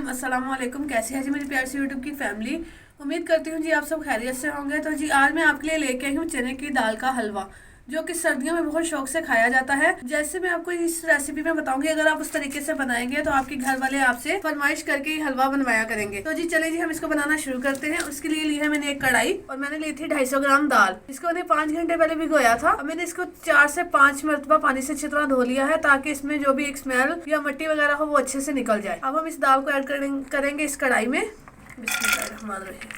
अस्सलाम वालेकुम। कैसे है जी मेरी प्यारी सी यूट्यूब की फैमिली। उम्मीद करती हूँ जी आप सब खैरियत से होंगे। तो जी आज मैं आपके लिए लेके आई हूँ चने की दाल का हलवा, जो कि सर्दियों में बहुत शौक से खाया जाता है। जैसे मैं आपको इस रेसिपी में बताऊंगी, अगर आप उस तरीके से बनाएंगे तो आपके घर वाले आपसे फरमाइश करके ही हलवा बनवाया करेंगे। तो जी चले जी हम इसको बनाना शुरू करते हैं। उसके लिए ली है मैंने एक कढ़ाई और मैंने ली थी 250 ग्राम दाल। इसको मैंने 5 घंटे पहले भिगोया था। अब मैंने इसको 4 से 5 मरतबा पानी से अच्छी तरह धो लिया है, ताकि इसमें जो भी एक स्मेल या मिट्टी वगैरह हो वो अच्छे से निकल जाए। अब हम इस दाल को ऐड करेंगे इस कढ़ाई में। बिस्मिल्लाहिर्रहमानिर्रहीम।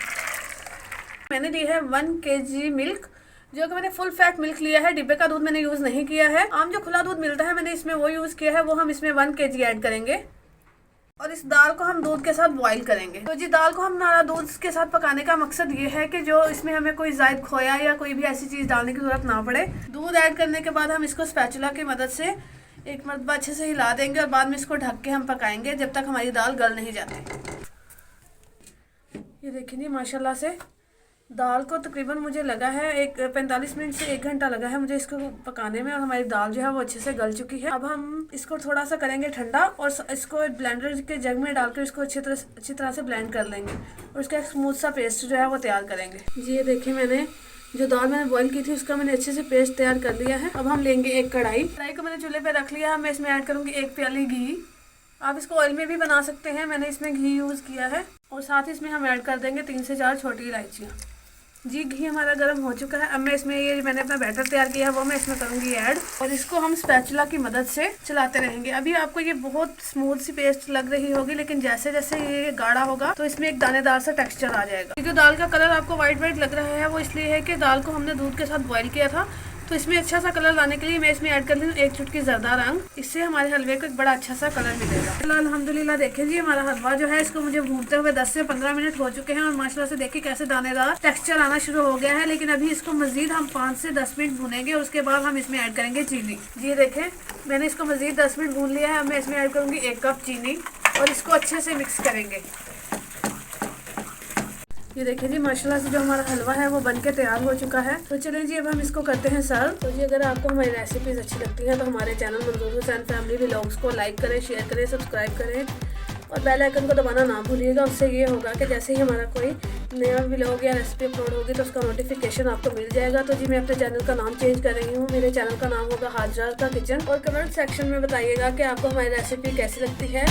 मैंने ली है 1 kg मिल्क, जो कि मैंने फुल फैट मिल्क लिया है। डिब्बे का दूध मैंने यूज नहीं किया है। आम जो खुला दूध मिलता है मैंने इसमें वो यूज किया है। वो हम इसमें 1 kg ऐड करेंगे और इस दाल को हम दूध के साथ बॉईल करेंगे। तो जी दाल को हम नाला दूध के साथ पकाने का मकसद ये है कि जो इसमें हमें कोई जायद खोया या कोई भी ऐसी चीज डालने की जरूरत ना पड़े। दूध ऐड करने के बाद हम इसको स्पैचुला की मदद से एक मरतबा अच्छे से हिला देंगे और बाद में इसको ढक के हम पकाएंगे जब तक हमारी दाल गल नहीं जाती। ये देखिए जी माशाल्लाह से दाल को तकरीबन मुझे लगा है 45 मिनट से 1 घंटा लगा है मुझे इसको पकाने में, और हमारी दाल जो है वो अच्छे से गल चुकी है। अब हम इसको थोड़ा सा करेंगे ठंडा और इसको ब्लेंडर के जग में डालकर इसको अच्छी तरह से ब्लेंड कर लेंगे और उसका एक स्मूथ सा पेस्ट जो है वो तैयार करेंगे। जी ये देखिए मैंने जो दाल मैंने बॉईल की थी उसका मैंने अच्छे से पेस्ट तैयार कर लिया है। अब हम लेंगे एक कढ़ाई को मैंने चूल्हे पे रख लिया है। मैं इसमें ऐड करूँगी 1 प्याली घी। आप इसको ऑयल में भी बना सकते हैं, मैंने इसमें घी यूज़ किया है। और साथ ही इसमें हम ऐड कर देंगे 3 से 4 छोटी इलायचियाँ। जी घी हमारा गर्म हो चुका है। अब मैं इसमें ये मैंने अपना बैटर तैयार किया है वो मैं इसमें करूँगी ऐड, और इसको हम स्पैचुला की मदद से चलाते रहेंगे। अभी आपको ये बहुत स्मूथ सी पेस्ट लग रही होगी, लेकिन जैसे जैसे ये गाढ़ा होगा तो इसमें एक दानेदार सा टेक्सचर आ जाएगा। जो दाल का कलर आपको व्हाइट व्हाइट लग रहा है वो इसलिए है कि दाल को हमने दूध के साथ बॉईल किया था। तो इसमें अच्छा सा कलर लाने के लिए मैं इसमें ऐड कर लूँ 1 चुटकी जरदा रंग। इससे हमारे हलवे को एक बड़ा अच्छा सा कलर मिलेगा। अल्हम्दुलिल्लाह देखिए जी हमारा हलवा जो है इसको मुझे भूनते हुए 10 से 15 मिनट हो चुके हैं और माशाल्लाह से देखिए कैसे दानेदार टेक्सचर आना शुरू हो गया है। लेकिन अभी इसको मजीद हम 5 से 10 मिनट भूनेंगे और उसके बाद हम इसमें ऐड करेंगे चीनी। जी देखें मैंने इसको मजीद 10 मिनट भून लिया है। अब मैं इसमें ऐड करूँगी 1 कप चीनी और इसको अच्छे से मिक्स करेंगे। ये देखिए जी माशाल्लाह से जो हमारा हलवा है वो बनके तैयार हो चुका है। तो चलिए जी अब हम इसको करते हैं सर्व। तो जी अगर आपको हमारी रेसिपीज अच्छी लगती हैं तो हमारे चैनल मंजूर हुसैन फैमिली व्लॉग्स को लाइक करें, शेयर करें, सब्सक्राइब करें और बेल आइकन को दबाना ना भूलिएगा। उससे ये होगा कि जैसे ही हमारा कोई नया व्लॉग या रेसिपी अपलोड होगी तो उसका नोटिफिकेशन आपको मिल जाएगा। तो जी मैं अपने चैनल का नाम चेंज कर रही हूँ। मेरे चैनल का नाम होगा हाजरा का किचन। और कमेंट सेक्शन में बताइएगा कि आपको हमारी रेसिपी कैसी लगती है।